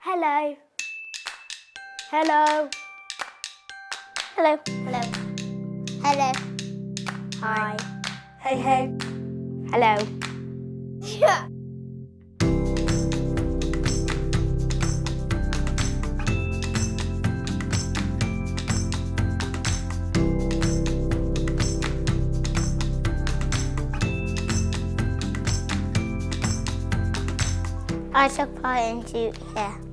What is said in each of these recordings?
Hello. Hello. Hello. Hello. Hello. Hi. Hey, hey. Hello. Yeah. I took part in ShootHere.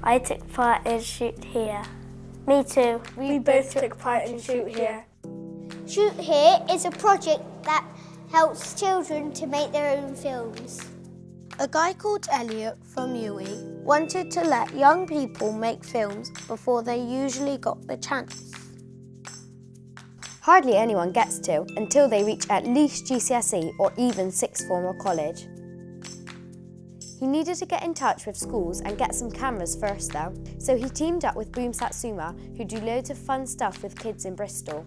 I took part in ShootHere. Me too. We both took part in ShootHere. ShootHere is a project that helps children to make their own films. A guy called Elliot from UWE wanted to let young people make films before they usually got the chance. Hardly anyone gets to until they reach at least GCSE or even sixth form or college. He needed to get in touch with schools and get some cameras first though, so he teamed up with Boom Satsuma, who do loads of fun stuff with kids in Bristol.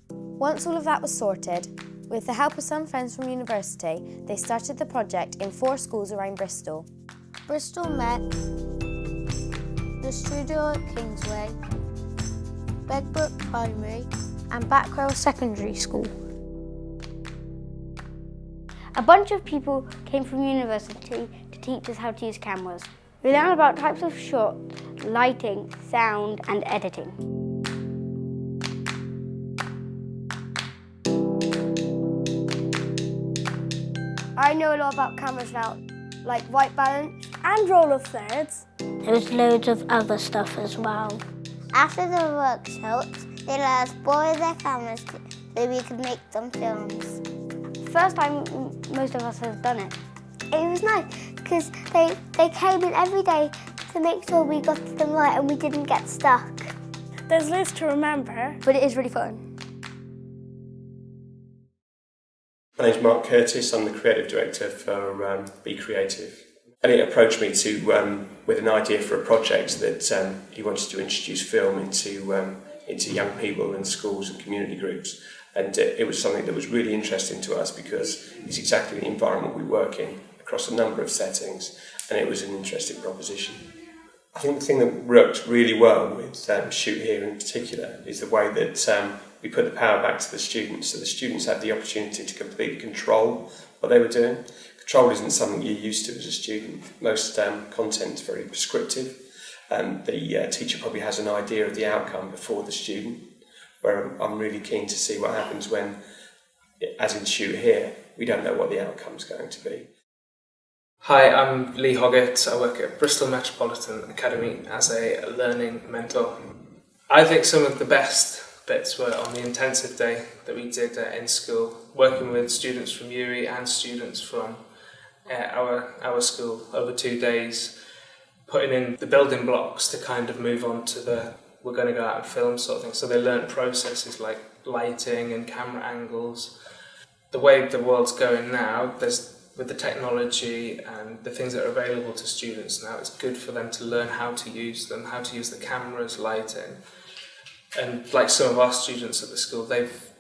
Once all of that was sorted, with the help of some friends from university, they started the project in 4 schools around Bristol. Bristol Met, the studio at Kingsway, Begbrook Primary and Backwell Secondary School. A bunch of people came from university to teach us how to use cameras. We learned about types of shot, lighting, sound and editing. I know a lot about cameras now, like white balance and roll of thirds. There was loads of other stuff as well. After the workshops, they let us borrow their cameras so we could make some films. First time most of us have done it. It was nice because they came in every day to make sure we got them right and we didn't get stuck. There's loads to remember, but it is really fun. My name's Mark Curtis, I'm the Creative Director for Be Creative. Elliot approached me with an idea for a project that he wanted to introduce film into young people and schools and community groups. And it was something that was really interesting to us because it's exactly the environment we work in across a number of settings, and it was an interesting proposition. I think the thing that worked really well with ShootHere in particular is the way that we put the power back to the students, so the students had the opportunity to completely control what they were doing. Control isn't something you're used to as a student. Most content is very prescriptive, and the teacher probably has an idea of the outcome before the student, where I'm really keen to see what happens when, as in ShootHere, we don't know what the outcome's going to be. Hi, I'm Lee Hoggett. I work at Bristol Metropolitan Academy as a learning mentor. I think some of the best bits were on the intensive day that we did in school, working with students from UWE and students from our school over 2 days, putting in the building blocks to kind of move on to we're going to go out and film sort of thing. So they learnt processes like lighting and camera angles. The way the world's going now, with the technology and the things that are available to students now, it's good for them to learn how to use them, how to use the cameras, lighting. And like some of our students at the school, they've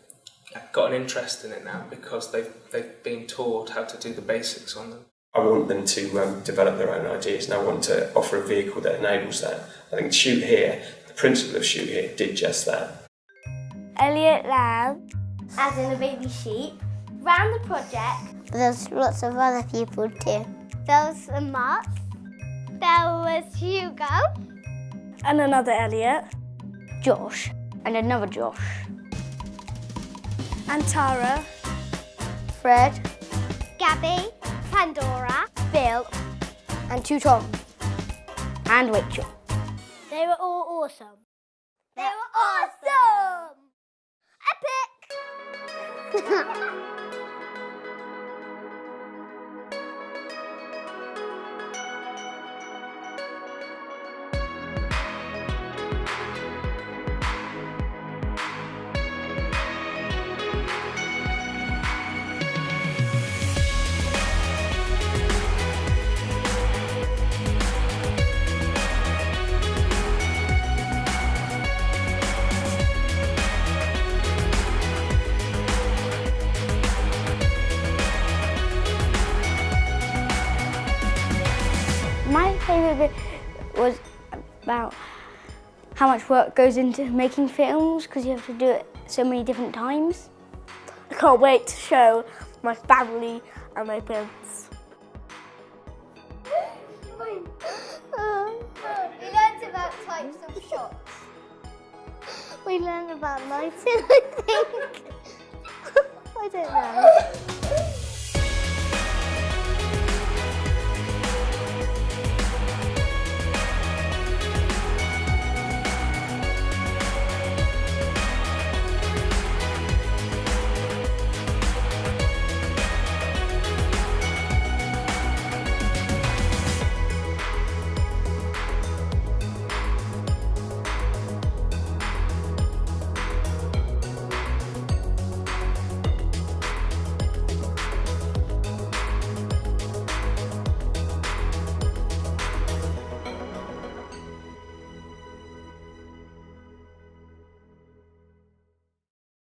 got an interest in it now because they've been taught how to do the basics on them. I want them to develop their own ideas, and I want to offer a vehicle that enables that. I think ShootHere, the principle of ShootHere, did just that. Elliot Lamb, as in a baby sheep, ran the project. There's lots of other people too. There was Mark, there was Hugo, and another Elliot, Josh, and another Josh, and Tara, Fred, Gabby, Pandora, Bill, and 2 Tom, and Rachel. They were all awesome. They were awesome! Epic! My favourite bit was about how much work goes into making films because you have to do it so many different times. I can't wait to show my family and my friends. We learned about types of shots. We learned about lighting.